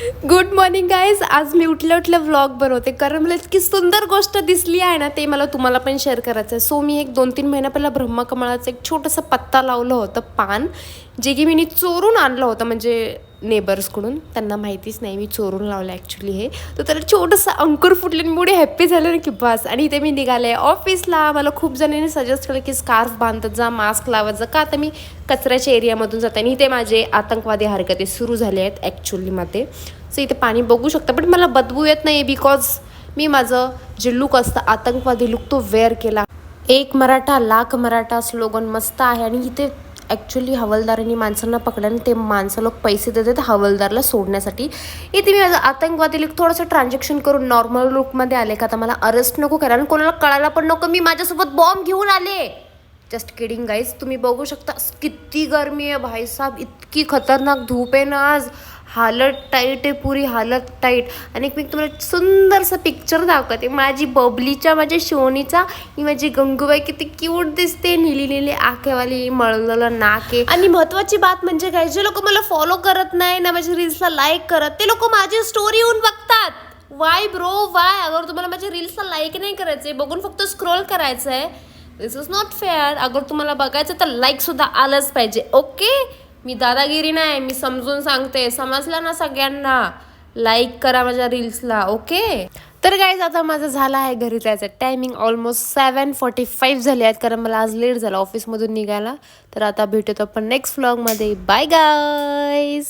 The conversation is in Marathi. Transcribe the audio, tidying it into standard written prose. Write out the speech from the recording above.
Good morning guys. आज मी उठल्या उठल्या व्लॉग बनवते कारण मला इतकी सुंदर गोष्ट दिसली आहे ना, ते मला तुम्हाला पण शेअर करायचं आहे. सो मी एक 2-3 महिना पहिला ब्रह्मकमळाचं एक छोटंसं पत्ता लावलं होतं पान, जे की मी चोरून आणलं होतं, म्हणजे नेबर्सकडून. त्यांना माहितीच नाही मी चोरून लावलं ॲक्च्युली हे. तर त्याला छोटंसं अंकुर फुटले आणि एवढे हॅप्पी झाले ना की बस. आणि इथे मी निघाले ऑफिसला. मला खूप जणांनी सजेस्ट केलं की स्कार्फ बांधत जा, मास्क लावत जा, का आता मी कचऱ्याच्या एरियामधून जाते आणि इथे माझे आतंकवादी हरकती सुरू झाले आहेत ॲक्च्युलीमध्ये. सो इथे पाणी बघू शकता, बट मला बदबू येत नाही बिकॉज मी माझं जे लुक असतं आतंकवादी लुक तो वेअर केला. एक मराठा लाख मराठा स्लोगन मस्त आहे. आणि इथे ॲक्च्युली हवालदारांनी माणसांना पकडलं आणि ते माणसं लोक पैसे देतात हवालदारला सोडण्यासाठी. इथे मी माझं आतंकवादी लुक थोडंसं ट्रान्झॅक्शन करून नॉर्मल लुकमध्ये आले का आता मला अरेस्ट नको करायला आणि कोणाला कळायला पण नको मी माझ्यासोबत बॉम्ब घेऊन आले. Just kidding guys. तुम्ही बघू शकता किती गरमी आहे भाईसाब, इतकी खतरनाक धूप आहे ना आज. हालत टाईट आहे, पुरी हालत टाईट. आणि मी तुम्हाला सुंदरसा पिक्चर दाखवते माझी बबलीच्या, माझ्या शोनीचा. ही माझी गंगूबाई किती क्यूट दिसते, निली निली आखेवाली, मळलेलं नाक आहे. आणि महत्वाची बात म्हणजे काय, जे लोक मला फॉलो करत नाही ना, माझ्या रील्सला लाईक करत, ते लोक माझी स्टोरी येऊन बघतात. Y bro Y? अगर तुम्हाला माझ्या रील्सला लाईक नाही करायचंय, बघून फक्त स्क्रोल करायचं आहे, दिस इज नॉट फेअर. अगर तुम्हाला बघायचं तर लाईक सुद्धा आलंच पाहिजे. ओके, मी दादागिरी नाही, मी समजून सांगते. समजलं ना सगळ्यांना? लाईक करा माझ्या रील्सला. ओके. तर गाईज आता माझं झालं आहे घरी जायचं टायमिंग. ऑलमोस्ट 7:45 झाले आहेत कारण मला आज लेट झाला ऑफिसमधून निघायला. तर आता भेटूत आपण नेक्स्ट व्लॉगमध्ये. Bye guys.